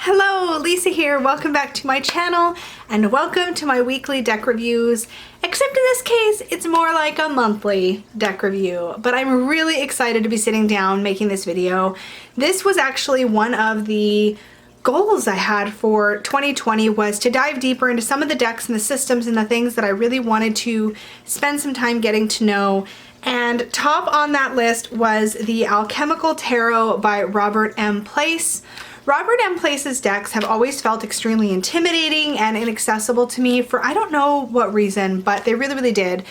Hello, Lisa here. Welcome back to my channel and welcome to my weekly deck reviews. Except in this case, it's more like a monthly deck review, but I'm really excited to be sitting down making this video. This was actually one of the goals I had for 2020 was to dive deeper into some of the decks and the systems and the things that I really wanted to spend some time getting to know. And top on that list was the Alchemical Tarot by Robert M. Place. Robert M. Place's decks have always felt extremely intimidating and inaccessible to me for I don't know what reason, but they really did.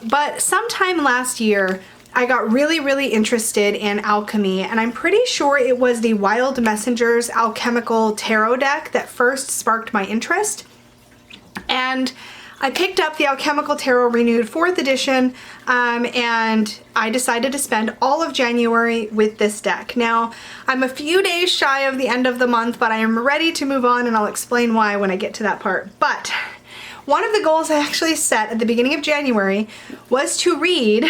But sometime last year, I got really interested in alchemy, and I'm pretty sure it was the Wild Messengers Alchemical Tarot deck that first sparked my interest. And I picked up the Alchemical Tarot Renewed 4th edition, and I decided to spend all of January with this deck. Now, I'm a few days shy of the end of the month, but I am ready to move on, and I'll explain why when I get to that part. But one of the goals I actually set at the beginning of January was to read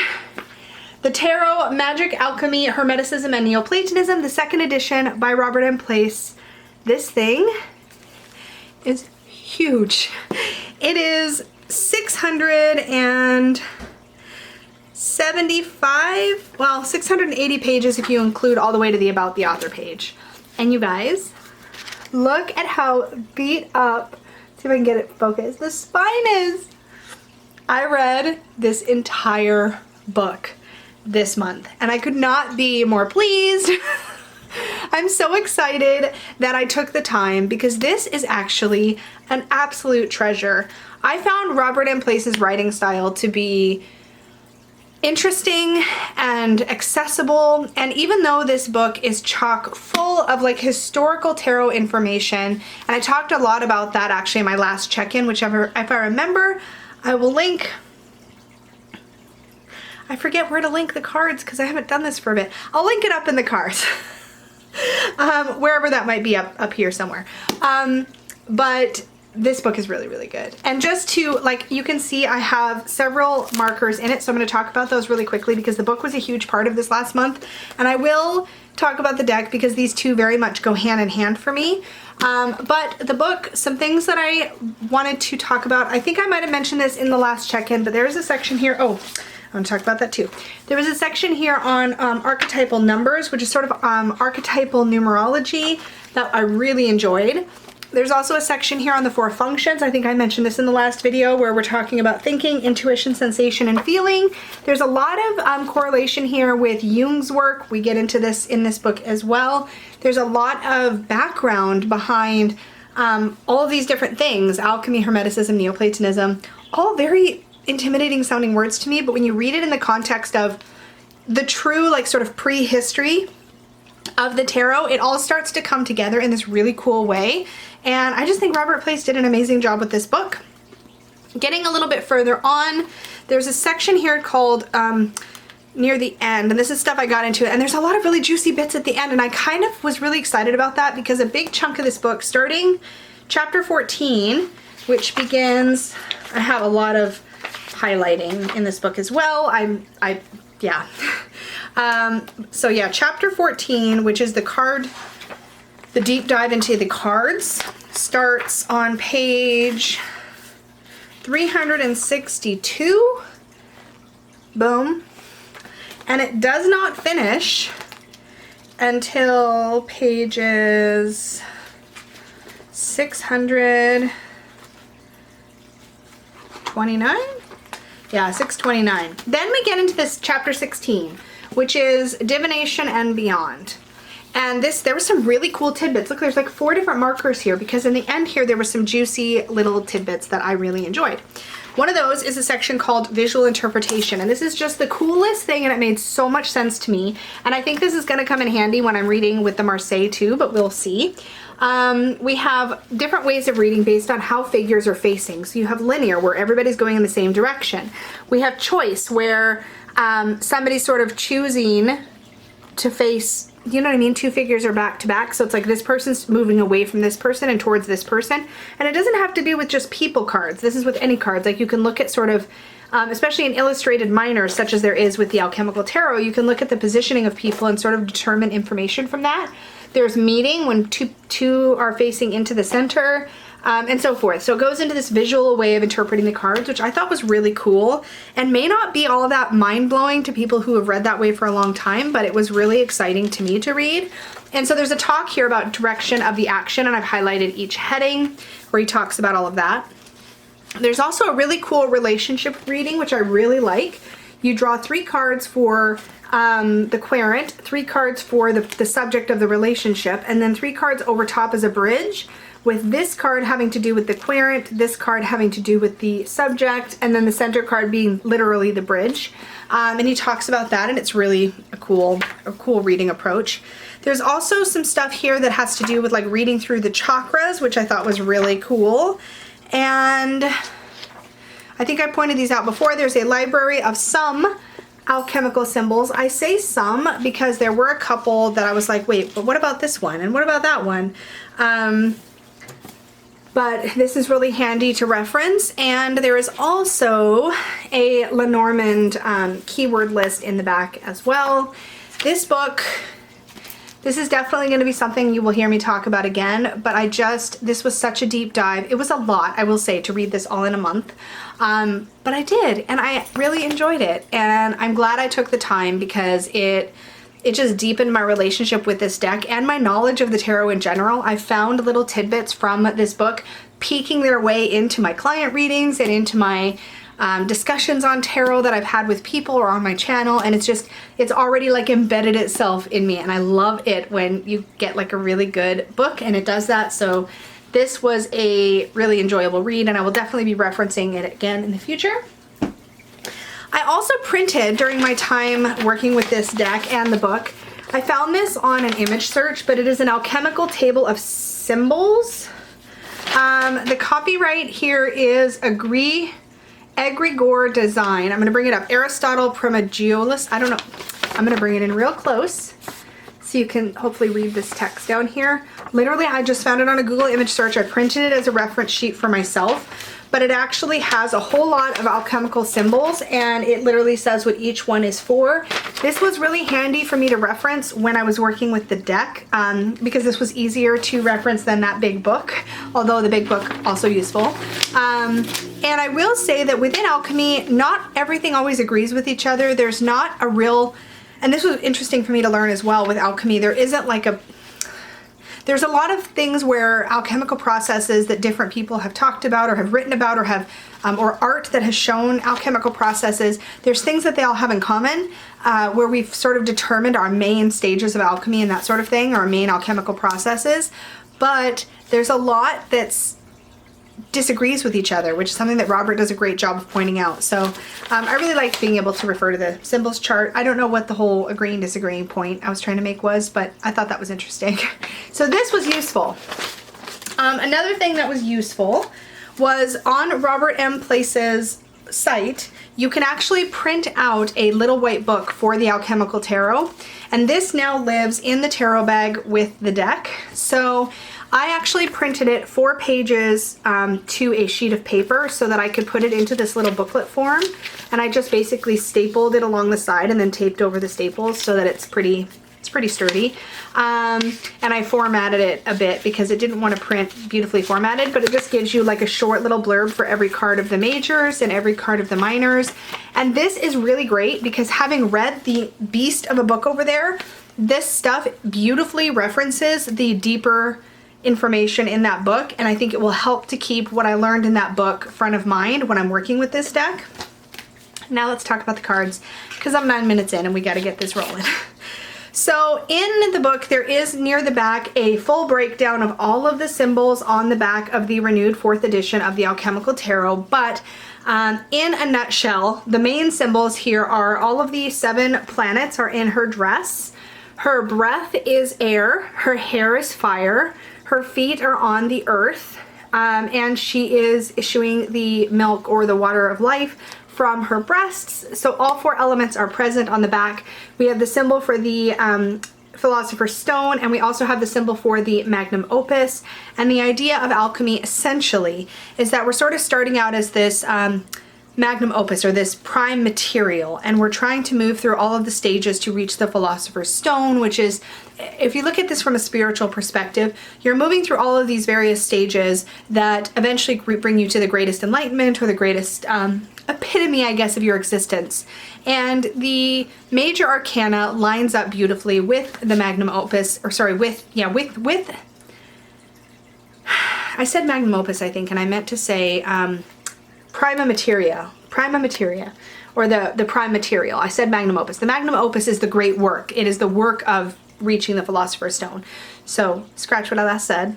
the Tarot, Magic, Alchemy, Hermeticism, and Neoplatonism, the 2nd edition by Robert M. Place. This thing is huge. It is 680 pages if you include all the way to the About the Author page. And you guys, look at how beat up, see if I can get it focused, the spine is. I read this entire book this month and I could not be more pleased. I'm so excited that I took the time because this is actually an absolute treasure. I found Robert M. Place's writing style to be interesting and accessible, and even though this book is chock full of like historical tarot information, and I talked a lot about that actually in my last check-in, if I remember, I will link. I forget where to link the cards because I haven't done this for a bit. I'll link it up in the cards. Wherever that might be, up here somewhere. But this book is really good. And just to, like, you can see I have several markers in it, so I'm going to talk about those really quickly because the book was a huge part of this last month. And I will talk about the deck because these two very much go hand in hand for me. But the book, some things that I wanted to talk about, I think I might have mentioned this in the last check-in, but there's a section here. Oh, I'm going to talk about that too. There was a section here on archetypal numbers, which is sort of archetypal numerology that I really enjoyed. There's also a section here on the 4 functions. I think I mentioned this in the last video where we're talking about thinking, intuition, sensation, and feeling. There's a lot of correlation here with Jung's work. We get into this in this book as well. There's a lot of background behind all of these different things, alchemy, hermeticism, Neoplatonism, all very intimidating sounding words to me, but when you read it in the context of the true like sort of prehistory of the tarot, it all starts to come together in this really cool way. And I just think Robert Place did an amazing job with this book. Getting a little bit further on, there's a section here called near the end, and this is stuff I got into, and there's a lot of really juicy bits at the end, and I kind of was really excited about that because a big chunk of this book, starting chapter 14, which begins, I have a lot of highlighting in this book as well. So yeah, chapter 14, which is the deep dive into the cards, starts on page 362. Boom. And it does not finish until pages 629? Yeah, 629. Then we get into this chapter 16, which is divination and beyond. And there was some really cool tidbits. Look, there's like 4 different markers here because in the end here there were some juicy little tidbits that I really enjoyed. One of those is a section called visual interpretation, and this is just the coolest thing, and it made so much sense to me. And I think this is going to come in handy when I'm reading with the Marseille too, but we'll see. We have different ways of reading based on how figures are facing. So you have linear, where everybody's going in the same direction. We have choice, where somebody's sort of choosing to face, you know what I mean? 2 figures are back to back. So it's like this person's moving away from this person and towards this person. And it doesn't have to do with just people cards. This is with any cards. Like you can look at sort of, especially in illustrated minors, such as there is with the Alchemical Tarot, you can look at the positioning of people and sort of determine information from that. There's meeting when two are facing into the center, and so forth. So it goes into this visual way of interpreting the cards, which I thought was really cool and may not be all that mind-blowing to people who have read that way for a long time, but it was really exciting to me to read. And so there's a talk here about direction of the action, and I've highlighted each heading where he talks about all of that. There's also a really cool relationship reading, which I really like. You draw 3 cards for the querent, 3 cards for the subject of the relationship, and then 3 cards over top as a bridge, with this card having to do with the querent, this card having to do with the subject, and then the center card being literally the bridge. And he talks about that, and it's really a cool reading approach. There's also some stuff here that has to do with like reading through the chakras, which I thought was really cool. And I think I pointed these out before. There's a library of some alchemical symbols. I say some because there were a couple that I was like, wait, but what about this one? And what about that one? But this is really handy to reference. And there is also a Lenormand keyword list in the back as well. This book, this is definitely going to be something you will hear me talk about again, but this was such a deep dive. It was a lot, I will say, to read this all in a month. But I did, and I really enjoyed it. And I'm glad I took the time because it just deepened my relationship with this deck and my knowledge of the tarot in general. I found little tidbits from this book peeking their way into my client readings and into my discussions on tarot that I've had with people or on my channel, and it's already like embedded itself in me, and I love it when you get like a really good book and it does that. So this was a really enjoyable read, and I will definitely be referencing it again in the future. I also printed during my time working with this deck and the book. I found this on an image search, but it is an alchemical table of symbols. The copyright here is Egregore Design. I'm going to bring it up. Aristotle Promagiolis. I don't know. I'm going to bring it in real close so you can hopefully read this text down here. Literally, I just found it on a Google image search. I printed it as a reference sheet for myself, but it actually has a whole lot of alchemical symbols, and it literally says what each one is for. This was really handy for me to reference when I was working with the deck, because this was easier to reference than that big book, although the big book also useful. And I will say that within alchemy, not everything always agrees with each other. There's not a real, and this was interesting for me to learn as well with alchemy, there's a lot of things where alchemical processes that different people have talked about or have written about or have, or art that has shown alchemical processes, there's things that they all have in common, where we've sort of determined our main stages of alchemy and that sort of thing, our main alchemical processes, but there's a lot that's disagrees with each other, which is something that Robert does a great job of pointing out. So I really liked being able to refer to the symbols chart. I don't know what the whole agreeing disagreeing point I was trying to make was, but I thought that was interesting. So this was useful. Another thing that was useful was on Robert M. Place's site, you can actually print out a little white book for the Alchemical Tarot, and this now lives in the tarot bag with the deck. So I actually printed it 4 pages to a sheet of paper so that I could put it into this little booklet form, and I just basically stapled it along the side and then taped over the staples so that it's pretty sturdy. And I formatted it a bit because it didn't want to print beautifully formatted, but it just gives you like a short little blurb for every card of the majors and every card of the minors. And this is really great because having read the beast of a book over there, this stuff beautifully references the deeper information in that book, and I think it will help to keep what I learned in that book front of mind when I'm working with this deck. Now let's talk about the cards because I'm 9 minutes in and we got to get this rolling. So in the book, there is near the back a full breakdown of all of the symbols on the back of the renewed 4th edition of the Alchemical Tarot, but in a nutshell, the main symbols here are all of the 7 planets are in her dress. Her breath is air, her hair is fire, her feet are on the earth, and she is issuing the milk or the water of life from her breasts. So all 4 elements are present on the back. We have the symbol for the Philosopher's Stone, and we also have the symbol for the magnum opus. And the idea of alchemy essentially is that we're sort of starting out as this magnum opus, or this prime material, and we're trying to move through all of the stages to reach the Philosopher's Stone, which is, if you look at this from a spiritual perspective, you're moving through all of these various stages that eventually bring you to the greatest enlightenment, or the greatest epitome, I guess, of your existence. And the major arcana lines up beautifully with the magnum opus, or sorry, with I said magnum opus, I think, and I meant to say prima materia, or the prime material. I said magnum opus. The magnum opus is the great work. It is the work of reaching the Philosopher's Stone. So scratch what I last said.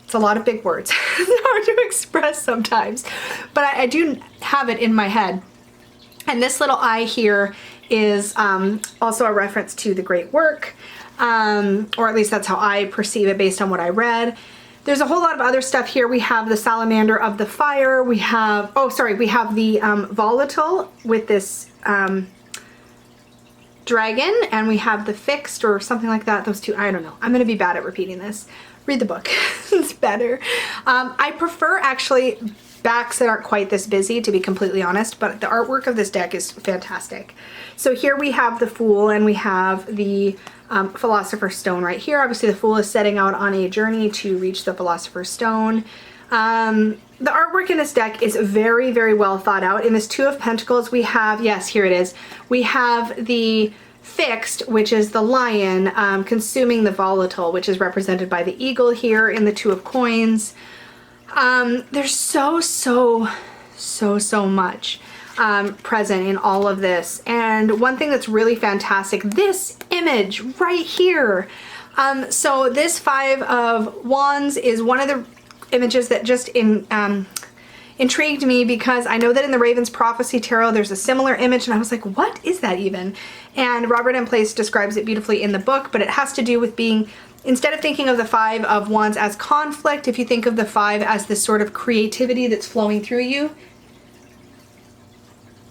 It's a lot of big words. It's hard to express sometimes, but I do have it in my head. And this little eye here is also a reference to the great work, or at least that's how I perceive it based on what I read. There's a whole lot of other stuff here. We have the salamander of the fire. We have, we have the volatile with this dragon, and we have the fixed or something like that. Those two, I don't know. I'm going to be bad at repeating this. Read the book. It's better. I prefer actually backs that aren't quite this busy, to be completely honest, but the artwork of this deck is fantastic. So here we have the Fool, and we have the Philosopher's Stone right here. Obviously the Fool is setting out on a journey to reach the Philosopher's Stone. The artwork in this deck is very, very well thought out. In this Two of Pentacles we have, yes, here it is, we have the fixed, which is the lion consuming the volatile, which is represented by the eagle here in the Two of Coins. There's so much present in all of this. And one thing that's really fantastic, this image right here. So this Five of Wands is one of the images that just intrigued me, because I know that in the Raven's Prophecy Tarot there's a similar image, and I was like, what is that even? And Robert M. Place describes it beautifully in the book, but it has to do with being, instead of thinking of the Five of Wands as conflict, if you think of the five as this sort of creativity that's flowing through you.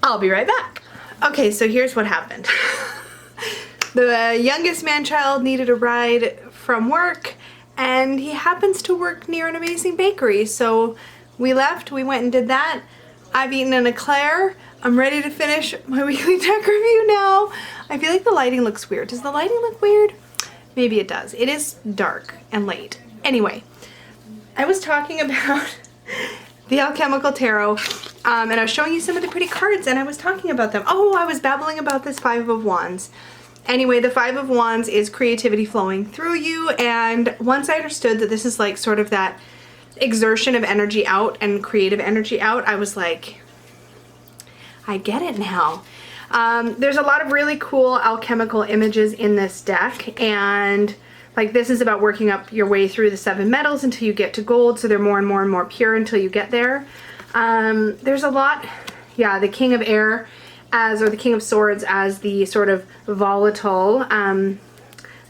I'll be right back. Okay, so here's what happened. The youngest man-child needed a ride from work, and he happens to work near an amazing bakery, so we left, we went and did that. I've eaten an eclair. I'm ready to finish my weekly deck review now. I feel like the lighting looks weird. Does the lighting look weird? Maybe it does. It is dark and late. Anyway, I was talking about the Alchemical Tarot, and I was showing you some of the pretty cards, and I was talking about them. Oh, I was babbling about this Five of Wands. Anyway, the Five of Wands is creativity flowing through you, and once I understood that this is like sort of that exertion of energy out and creative energy out, I was like, I get it now. There's a lot of really cool alchemical images in this deck, and like this is about working up your way through the 7 metals until you get to gold, so they're more and more and more pure until you get there. There's a lot, yeah, the King of Air or the King of Swords as the sort of volatile,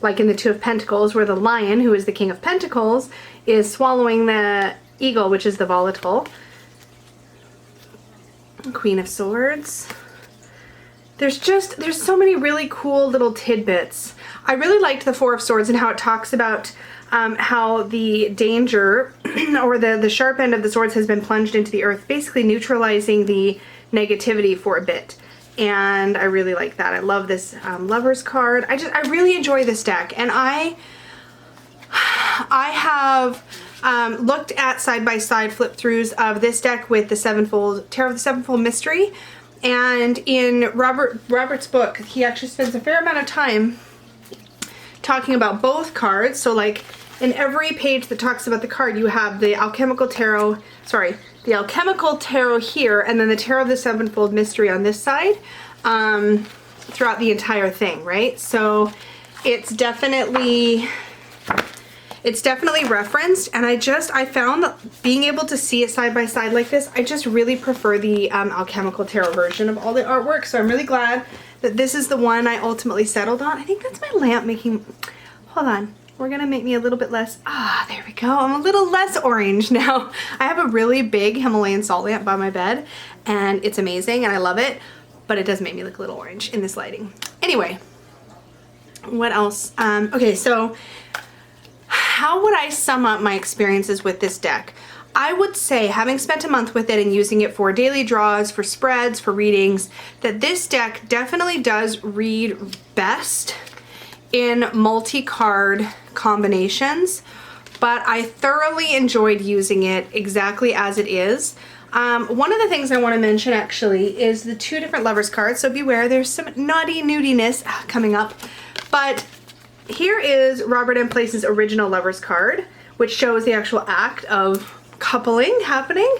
like in the Two of Pentacles, where the lion, who is the King of Pentacles, is swallowing the eagle, which is the volatile. Queen of Swords. There's so many really cool little tidbits. I really liked the Four of Swords and how it talks about how the danger or the sharp end of the swords has been plunged into the earth, basically neutralizing the negativity for a bit. And I really like that. I love this Lover's card. I really enjoy this deck, and I have looked at side-by-side flip-throughs of this deck with the Tarot of the Sevenfold Mystery, and in Robert's book, he actually spends a fair amount of time talking about both cards. So like in every page that talks about the card, you have the Alchemical Tarot, the Alchemical Tarot here, and then the Tarot of the Sevenfold Mystery on this side, throughout the entire thing, right? So it's definitely referenced, and I found that being able to see it side by side like this, I just really prefer the Alchemical Tarot version of all the artwork, so I'm really glad that this is the one I ultimately settled on. I think that's my lamp making, hold on, we're gonna make me a little bit less, there we go, I'm a little less orange now. I have a really big Himalayan salt lamp by my bed, and it's amazing, and I love it, but it does make me look a little orange in this lighting. Anyway, what else? Okay, so how would I sum up my experiences with this deck? I would say, having spent a month with it and using it for daily draws, for spreads, for readings, that this deck definitely does read best in multi-card combinations, but I thoroughly enjoyed using it exactly as it is. One of the things I want to mention actually is the 2 different lovers cards, so beware, there's some naughty nudiness coming up. But here is Robert M. Place's original lovers card, which shows the actual act of coupling happening.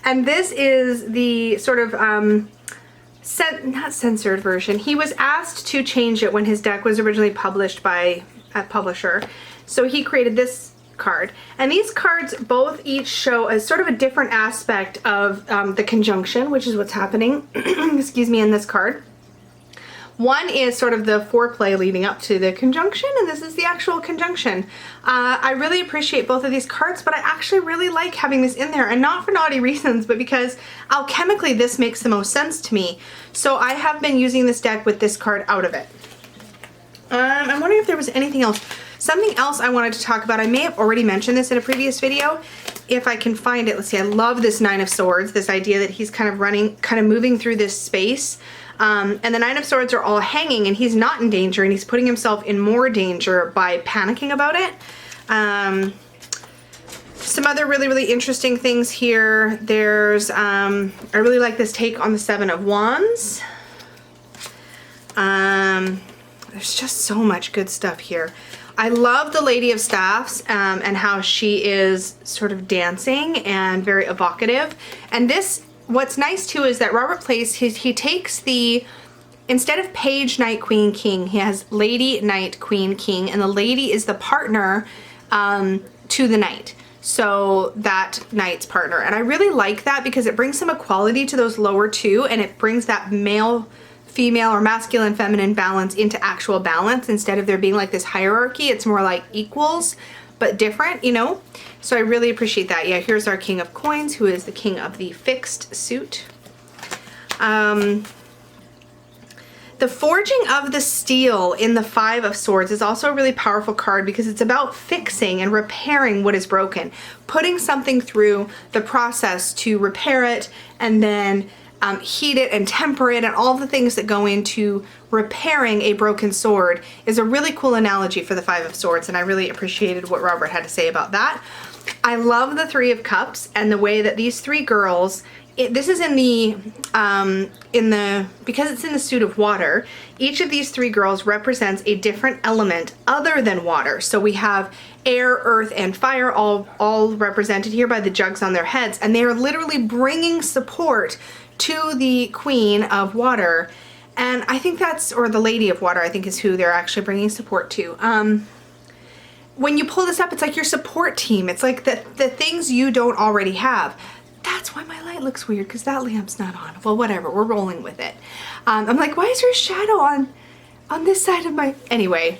And this is the sort of, not censored version. He was asked to change it when his deck was originally published by a publisher. So he created this card, and these cards both each show a sort of a different aspect of the conjunction, which is what's happening excuse me, in this card. One is sort of the foreplay leading up to the conjunction, and this is the actual conjunction. I really appreciate both of these cards, but I actually really like having this in there, and not for naughty reasons, but because alchemically this makes the most sense to me. So I have been using this deck with this card out of it. I'm wondering if there was anything else. Something else I wanted to talk about, I may have already mentioned this in a previous video, if I can find it. Let's see, I love this Nine of Swords, this idea that he's kind of running, kind of moving through this space. And the Nine of Swords are all hanging, and he's not in danger, and he's putting himself in more danger by panicking about it. Some other really, really interesting things here. There's, I really like this take on the Seven of Wands. There's just so much good stuff here. I love the Lady of Staffs and how she is sort of dancing and very evocative. And this, what's nice too is that Robert Place, he takes the, instead of page, knight, queen, king, he has lady, knight, queen, king, and the lady is the partner to the knight. So that knight's partner. And I really like that because it brings some equality to those lower two, and it brings that male, female, or masculine, feminine balance into actual balance. Instead of there being like this hierarchy, it's more like equals, but different, you know? So I really appreciate that. Yeah, here's our King of Coins, who is the king of the fixed suit. The Forging of the Steel in the Five of Swords is also a really powerful card because it's about fixing and repairing what is broken, putting something through the process to repair it, and then heat it and temper it, and all the things that go into repairing a broken sword is a really cool analogy for the Five of Swords, and I really appreciated what Robert had to say about that. I love the Three of Cups and the way that these three girls, this is in the, because it's in the suit of water, each of these three girls represents a different element other than water. So we have air, earth, and fire all represented here by the jugs on their heads, and they are literally bringing support to the Queen of Water. And I think that's, or the Lady of Water, I think is who they're actually bringing support to. When you pull this up, it's like your support team. It's like the things you don't already have. That's why my light looks weird, because that lamp's not on. Well, whatever, we're rolling with it. I'm like, why is there a shadow on this side of my... Anyway,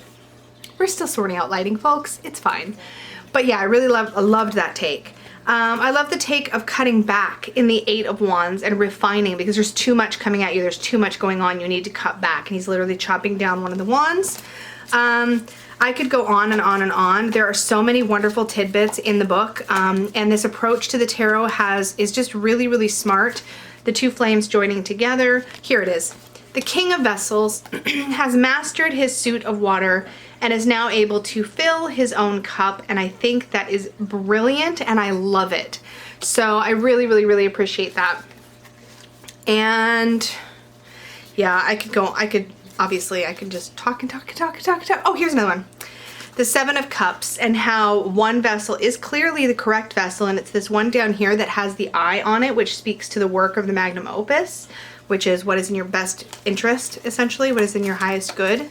we're still sorting out lighting, folks. It's fine. But yeah, I really loved that take. I love the take of cutting back in the Eight of Wands and refining, because there's too much coming at you. There's too much going on. You need to cut back. And he's literally chopping down one of the wands. I could go on and on and on. There are so many wonderful tidbits in the book. And this approach to the tarot is just really, really smart. The two flames joining together. Here it is. The King of Vessels has mastered his suit of water and is now able to fill his own cup. And I think that is brilliant, and I love it. So I really, really, really appreciate that. And yeah, obviously I could just talk and talk and talk and talk and talk. Oh, here's another one. The Seven of Cups, and how one vessel is clearly the correct vessel, and it's this one down here that has the eye on it, which speaks to the work of the magnum opus, which is what is in your best interest, essentially, what is in your highest good.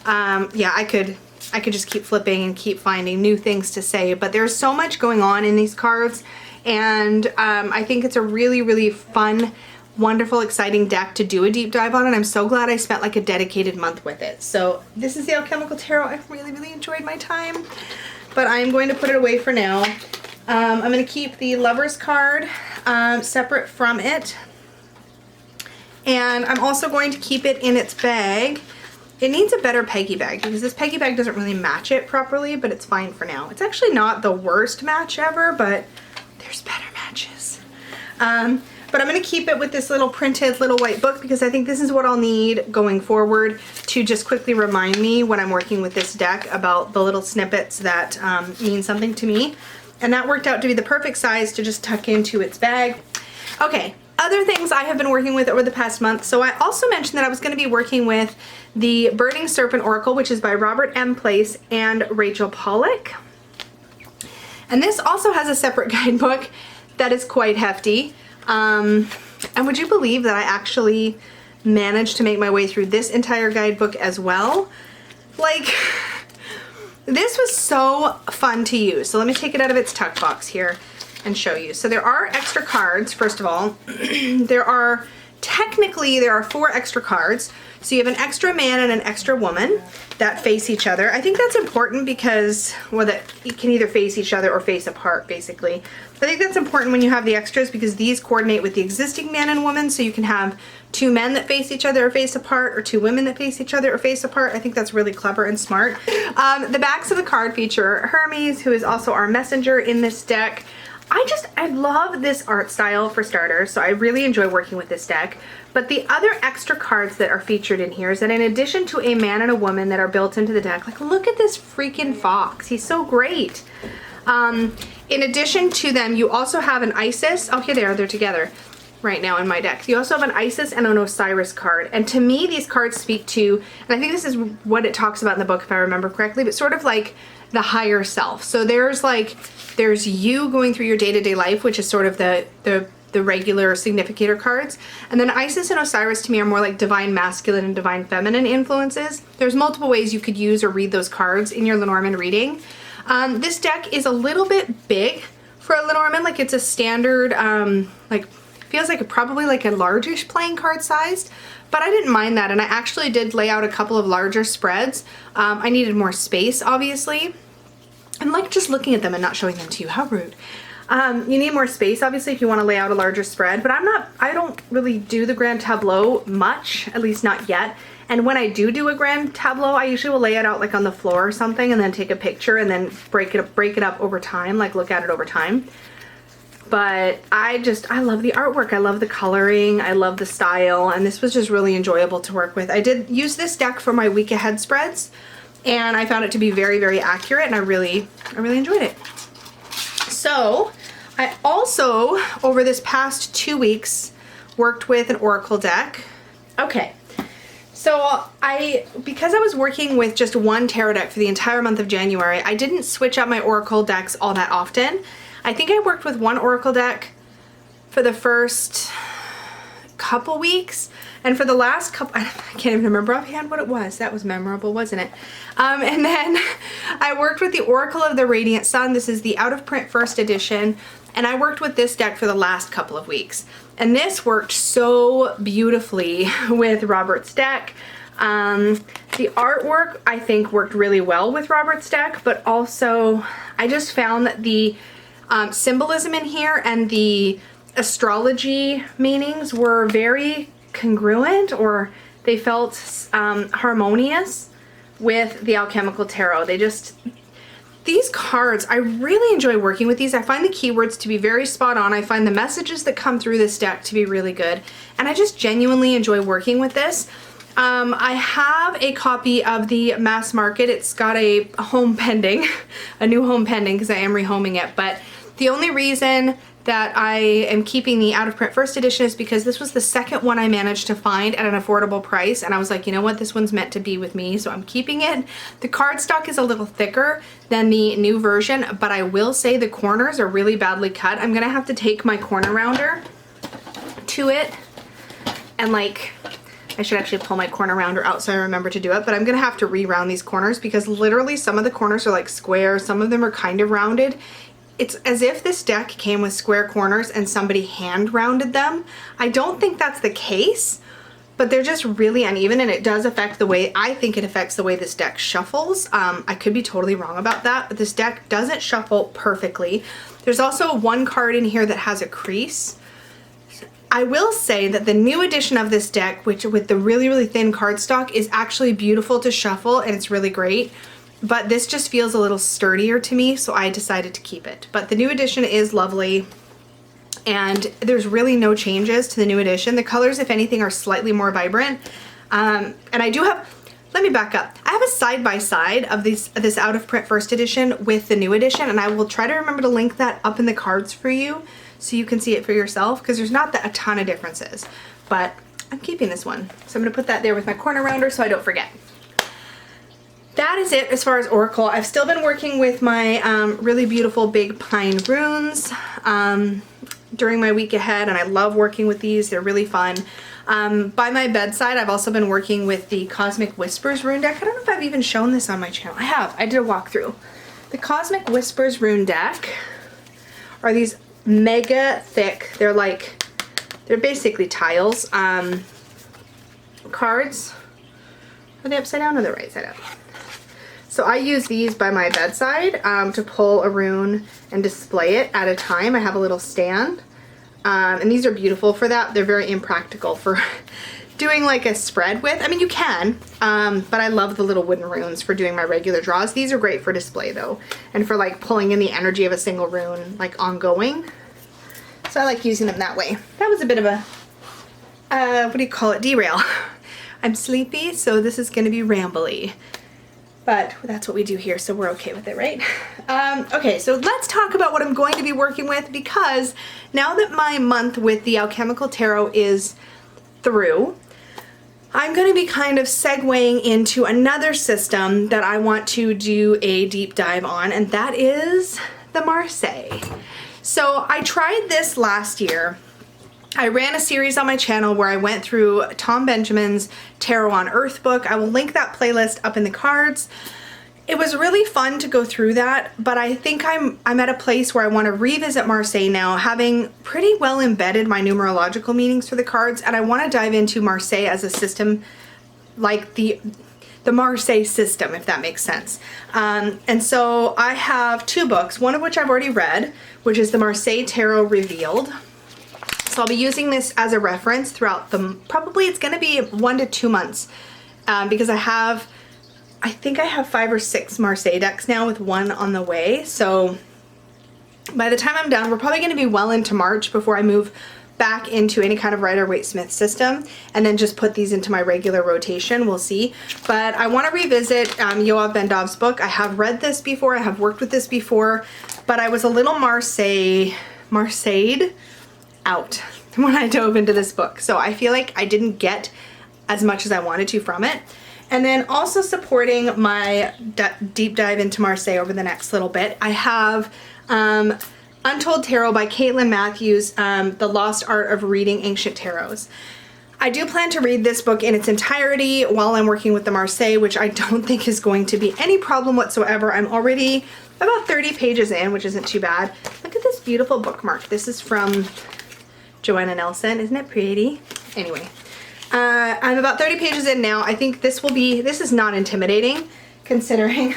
Yeah, I could just keep flipping and keep finding new things to say, but there's so much going on in these cards, and I think it's a really, really fun, wonderful, exciting deck to do a deep dive on, and I'm so glad I spent like a dedicated month with it. So this is the Alchemical Tarot. I really, really enjoyed my time, but I'm going to put it away for now. I'm going to keep the Lover's card separate from it, and I'm also going to keep it in its bag. It needs a better peggy bag because this peggy bag doesn't really match it properly, but it's fine for now. It's actually not the worst match ever, but there's there's better matches. But I'm going to keep it with this little printed little white book because I think this is what I'll need going forward to just quickly remind me when I'm working with this deck about the little snippets that mean something to me. And that worked out to be the perfect size to just tuck into its bag. Okay, other things I have been working with over the past month. So I also mentioned that I was going to be working with the Burning Serpent Oracle, which is by Robert M. Place and Rachel Pollack. And this also has a separate guidebook that is quite hefty. And would you believe that I actually managed to make my way through this entire guidebook as well? Like, this was so fun to use. So let me take it out of its tuck box here and show you. So there are extra cards, first of all. there are 4 extra cards. So you have an extra man and an extra woman that face each other. I think that's important because, well, that you can either face each other or face apart, basically. I think that's important when you have the extras because these coordinate with the existing man and woman, so you can have 2 men that face each other or face apart, or 2 women that face each other or face apart. I think that's really clever and smart. The backs of the card feature Hermes, who is also our messenger in this deck. I love this art style for starters, so I really enjoy working with this deck. But the other extra cards that are featured in here is that in addition to a man and a woman that are built into the deck, like look at this freaking fox. He's so great. In addition to them, you also have an Isis. Oh, here they are. They're together right now in my deck. You also have an Isis and an Osiris card. And to me, these cards speak to, and I think this is what it talks about in the book if I remember correctly, but sort of like the higher self. So there's you going through your day-to-day life, which is sort of the regular significator cards. And then Isis and Osiris to me are more like divine masculine and divine feminine influences. There's multiple ways you could use or read those cards in your Lenormand reading. This deck is a little bit big for a Lenormand. Like it's a standard, like feels like probably like a largish playing card sized, but I didn't mind that. And I actually did lay out a couple of larger spreads. I needed more space, obviously. I'm like just looking at them and not showing them to you. How rude. You need more space, obviously, if you want to lay out a larger spread, but I don't really do the grand tableau much, at least not yet. And when I do a grand tableau, I usually will lay it out like on the floor or something and then take a picture and then break it up over time, like look at it over time. But I love the artwork. I love the coloring. I love the style. And this was just really enjoyable to work with. I did use this deck for my week ahead spreads and I found it to be very, very accurate and I really enjoyed it. So I also, over this past 2 weeks, worked with an Oracle deck. Okay. So because I was working with just one tarot deck for the entire month of January, I didn't switch up my Oracle decks all that often. I think I worked with one Oracle deck for the first couple weeks, and for the last couple, I can't even remember offhand what it was. That was memorable, wasn't it? And then I worked with the Oracle of the Radiant Sun. This is the out of print first edition, and I worked with this deck for the last couple of weeks. And this worked so beautifully with Robert's deck. The artwork, I think, worked really well with Robert's deck, but also I just found that the symbolism in here and the astrology meanings were very congruent, or they felt harmonious with the Alchemical Tarot. These cards, I really enjoy working with these. I find the keywords to be very spot on. I find the messages that come through this deck to be really good. And I just genuinely enjoy working with this. I have a copy of the Mass Market. It's got a home pending, a new home pending because I am rehoming it. But the only reason that I am keeping the out of print first edition is because this was the second one I managed to find at an affordable price, and I was like, you know what, this one's meant to be with me, so I'm keeping it. The cardstock is a little thicker than the new version, but I will say the corners are really badly cut. I'm gonna have to take my corner rounder to it and like, I should actually pull my corner rounder out so I remember to do it, but I'm gonna have to re-round these corners because literally some of the corners are like square, some of them are kind of rounded. It's as if this deck came with square corners and somebody hand rounded them. I don't think that's the case, but they're just really uneven, and it does affect the way, I think it affects the way this deck shuffles. I could be totally wrong about that, but this deck doesn't shuffle perfectly. There's also one card in here that has a crease. I will say that the new edition of this deck, which with the really, really thin cardstock, is actually beautiful to shuffle and it's really great. But this just feels a little sturdier to me, so I decided to keep it. But the new edition is lovely. and there's really no changes to the new edition. The colors, if anything, are slightly more vibrant. And I do have, let me back up. I have a side-by-side of this out of print first edition with the new edition, and I will try to remember to link that up in the cards for you so you can see it for yourself, because there's not a ton of differences. But I'm keeping this one. So I'm gonna put that there with my corner rounder so I don't forget. That is it as far as Oracle. I've still been working with my really beautiful big pine runes during my week ahead, and I love working with these. They're really fun. By my bedside, I've also been working with the Cosmic Whispers rune deck. I don't know if I've even shown this on my channel. I have. I did a walkthrough. The Cosmic Whispers rune deck are these mega thick, they're basically tiles, cards. Are they upside down or the right side up? So I use these by my bedside to pull a rune and display it at a time. I have a little stand. And these are beautiful for that. They're very impractical for doing like a spread with. I mean, you can, but I love the little wooden runes for doing my regular draws. These are great for display though, and for like pulling in the energy of a single rune, like ongoing. So I like using them that way. That was a bit of a, what do you call it, derail. I'm sleepy, so this is gonna be rambly. But that's what we do here, so we're okay with it, right? Okay, so let's talk about what I'm going to be working with, because now that my month with the Alchemical Tarot is through, I'm going to be kind of segueing into another system that I want to do a deep dive on, and that is the Marseille. So I tried this last year. I ran a series on my channel where I went through Tom Benjamin's Tarot on Earth book. I will link that playlist up in the cards. It was really fun to go through that, but I think I'm at a place where I want to revisit Marseille now, having pretty well embedded my numerological meanings for the cards, and I want to dive into Marseille as a system, like the Marseille system, if that makes sense. And so I have two books, one of which I've already read, which is the Marseille Tarot Revealed. So I'll be using this as a reference throughout probably it's going to be 1 to 2 months, because I think I have 5 or 6 Marseille decks now with one on the way. So by the time I'm done, we're probably going to be well into March before I move back into any kind of Rider-Waite-Smith system, and then just put these into my regular rotation. We'll see. But I want to revisit Yoav Ben-Dov's book. I have read this before. I have worked with this before, but I was a little Marseille'd out when I dove into this book. So I feel like I didn't get as much as I wanted to from it. And then also supporting my deep dive into Marseille over the next little bit, I have Untold Tarot by Caitlin Matthews, The Lost Art of Reading Ancient Tarots. I do plan to read this book in its entirety while I'm working with the Marseille, which I don't think is going to be any problem whatsoever. I'm already about 30 pages in, which isn't too bad. Look at this beautiful bookmark. This is from Joanna Nelson. Isn't it pretty? Anyway, I'm about 30 pages in now. I think this is not intimidating, considering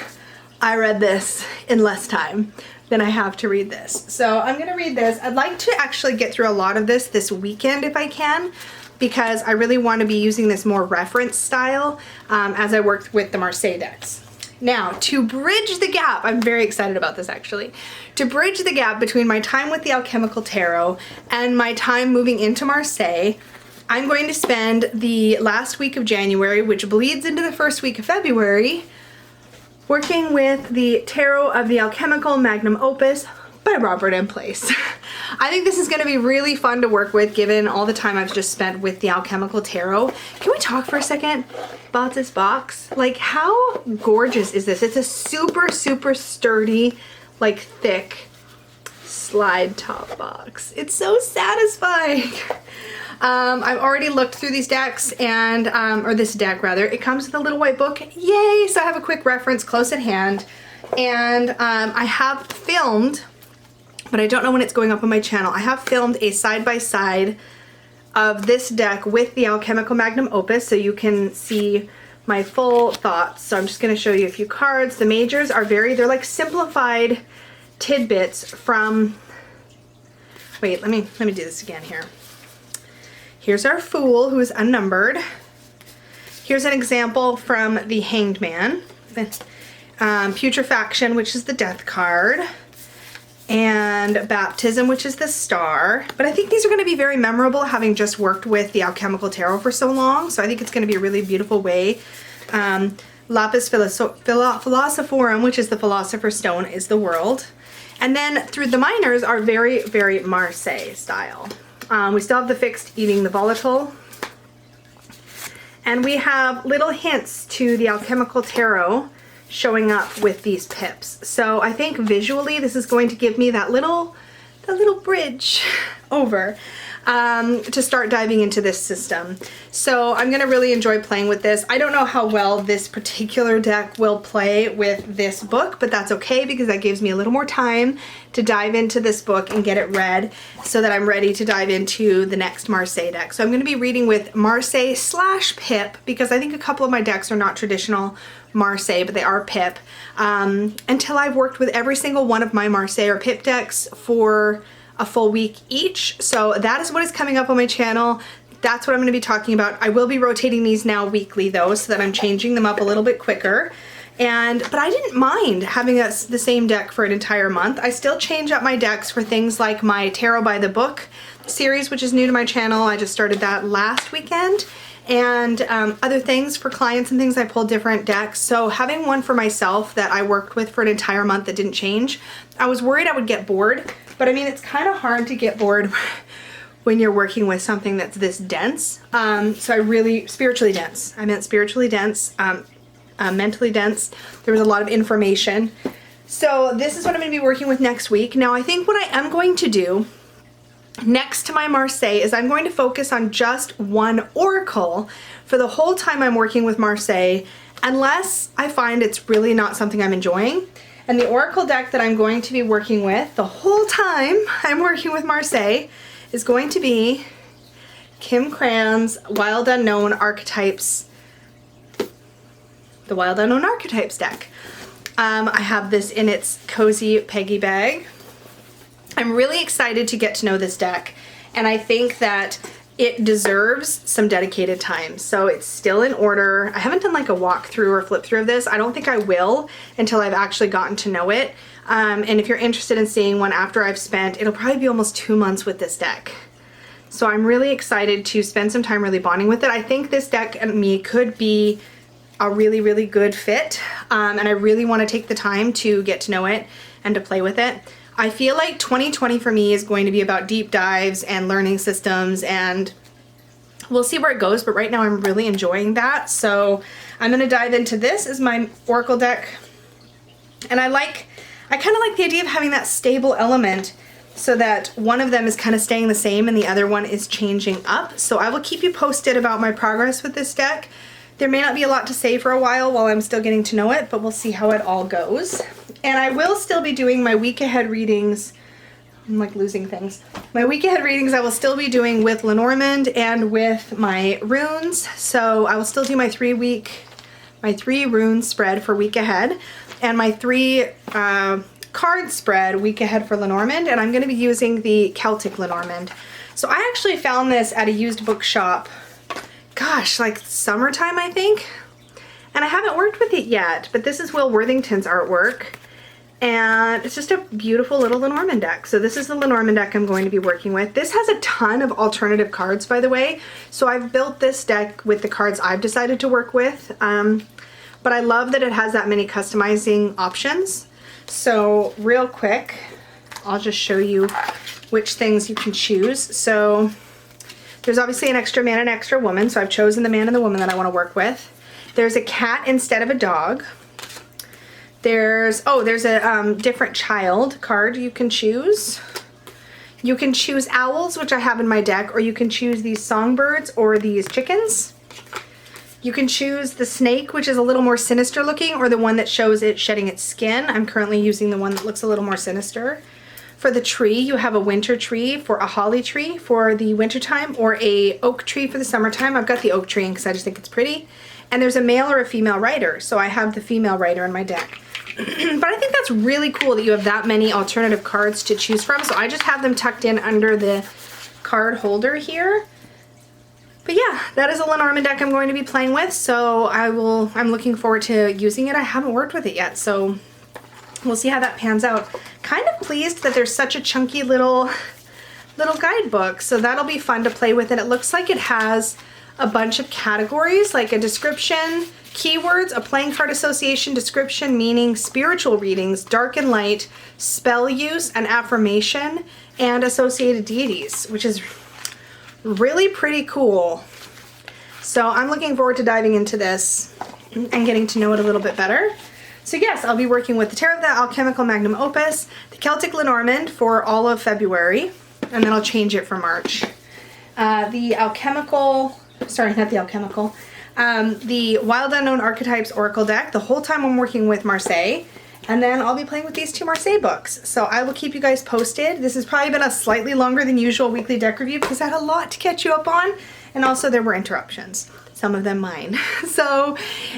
I read this in less time than I have to read this. So I'm gonna read this. I'd like to actually get through a lot of this weekend if I can, because I really want to be using this more reference style as I work with the Marseille decks. Now, to bridge the gap, I'm very excited about this actually, to bridge the gap between my time with the Alchemical Tarot and my time moving into Marseille, I'm going to spend the last week of January, which bleeds into the first week of February, working with the Tarot of the Alchemical Magnum Opus by Robert M. Place. I think this is going to be really fun to work with, given all the time I've just spent with the Alchemical Tarot. Can we talk for a second about this box? Like, how gorgeous is this? It's a super, super sturdy, like thick slide top box. It's so satisfying. I've already looked through these decks and, or this deck rather. It comes with a little white book. Yay! So I have a quick reference close at hand. And I have filmed, but I don't know when it's going up on my channel. I have filmed a side-by-side of this deck with the Alchemical Magnum Opus, so you can see my full thoughts. So I'm just going to show you a few cards. The majors are they're like simplified tidbits from, wait, let me do this again here. Here's our Fool, who is unnumbered. Here's an example from the Hanged Man. Putrefaction, which is the Death card. and Baptism, which is the star. But I think these are going to be very memorable, having just worked with the Alchemical Tarot for so long. So I think it's going to be a really beautiful way. Lapis Philosophorum, which is the Philosopher's Stone, is the World. And then through the minors are very, very Marseille style. We still have the Fixed Eating the Volatile. And we have little hints to the Alchemical Tarot showing up with these pips. So I think visually this is going to give me that little bridge over to start diving into this system. So I'm gonna really enjoy playing with this. I don't know how well this particular deck will play with this book, but that's okay because that gives me a little more time to dive into this book and get it read so that I'm ready to dive into the next Marseille deck. So I'm gonna be reading with Marseille / Pip because I think a couple of my decks are not traditional Marseille, but they are Pip, until I've worked with every single one of my Marseille or Pip decks for a full week each. So that is what is coming up on my channel. That's what I'm going to be talking about. I will be rotating these now weekly though, so that I'm changing them up a little bit quicker. But I didn't mind having the same deck for an entire month. I still change up my decks for things like my Tarot by the Book series, which is new to my channel. I just started that last weekend. And other things for clients and things, I pulled different decks. So having one for myself that I worked with for an entire month that didn't change, I was worried I would get bored. But I mean, it's kind of hard to get bored when you're working with something that's this dense. So I really, spiritually dense. I meant spiritually dense, mentally dense. There was a lot of information. So this is what I'm going to be working with next week. Now I think what I am going to do next to my Marseille is I'm going to focus on just one oracle for the whole time I'm working with Marseille, unless I find it's really not something I'm enjoying. And the oracle deck that I'm going to be working with the whole time I'm working with Marseille is going to be Kim Cran's Wild Unknown Archetypes, the Wild Unknown Archetypes deck. I have this in its cozy Peggy bag. I'm really excited to get to know this deck, and I think that it deserves some dedicated time. So it's still in order. I haven't done like a walkthrough or flip through of this. I don't think I will until I've actually gotten to know it. And if you're interested in seeing one after I've spent, it'll probably be almost 2 months with this deck. So I'm really excited to spend some time really bonding with it. I think this deck and me could be a really, really good fit. And I really want to take the time to get to know it and to play with it. I feel like 2020 for me is going to be about deep dives and learning systems, and we'll see where it goes, but right now I'm really enjoying that. So I'm going to dive into this as my oracle deck. And I kind of like the idea of having that stable element so that one of them is kind of staying the same and the other one is changing up. So I will keep you posted about my progress with this deck. There may not be a lot to say for a while I'm still getting to know it, but we'll see how it all goes. And I will still be doing my week ahead readings. I'm like losing things. My week ahead readings I will still be doing with Lenormand and with my runes. So I will still do my 3 rune spread for week ahead and my 3 card spread week ahead for Lenormand, and I'm going to be using the Celtic Lenormand. So I actually found this at a used bookshop, gosh, like summertime I think, and I haven't worked with it yet, but this is Will Worthington's artwork. And it's just a beautiful little Lenormand deck. So this is the Lenormand deck I'm going to be working with. This has a ton of alternative cards, by the way. So I've built this deck with the cards I've decided to work with. But I love that it has that many customizing options. So real quick, I'll just show you which things you can choose. So there's obviously an extra man and extra woman. So I've chosen the man and the woman that I want to work with. There's a cat instead of a dog. There's a different child card you can choose. You can choose owls, which I have in my deck, or you can choose these songbirds or these chickens. You can choose the snake, which is a little more sinister looking, or the one that shows it shedding its skin. I'm currently using the one that looks a little more sinister. For the tree, you have a winter tree, for a holly tree for the wintertime, or a oak tree for the summertime. I've got the oak tree because I just think it's pretty. And there's a male or a female rider, so I have the female rider in my deck. But I think that's really cool that you have that many alternative cards to choose from. So I just have them tucked in under the card holder here. But yeah, that is a Lenormand deck I'm going to be playing with. So I'm looking forward to using it. I haven't worked with it yet, so we'll see how that pans out. Kind of pleased that there's such a chunky little guidebook, so that'll be fun to play with. And it looks like it has a bunch of categories, like a description, keywords, a playing card association, description, meaning, spiritual readings, dark and light, spell use, an affirmation, and associated deities, which is really pretty cool. So I'm looking forward to diving into this and getting to know it a little bit better. So yes, I'll be working with the Tarot of the Alchemical Magnum Opus, the Celtic Lenormand for all of February, and then I'll change it for March. The Alchemical, sorry, not the Alchemical, the Wild Unknown Archetypes Oracle deck the whole time I'm working with Marseille, and then I'll be playing with these 2 Marseille books. So I will keep you guys posted. This has probably been a slightly longer than usual weekly deck review because I had a lot to catch you up on, and also there were interruptions. Some of them mine. So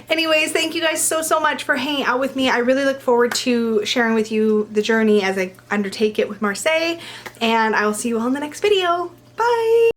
anyways, thank you guys so much for hanging out with me. I really look forward to sharing with you the journey as I undertake it with Marseille, and I will see you all in the next video. Bye!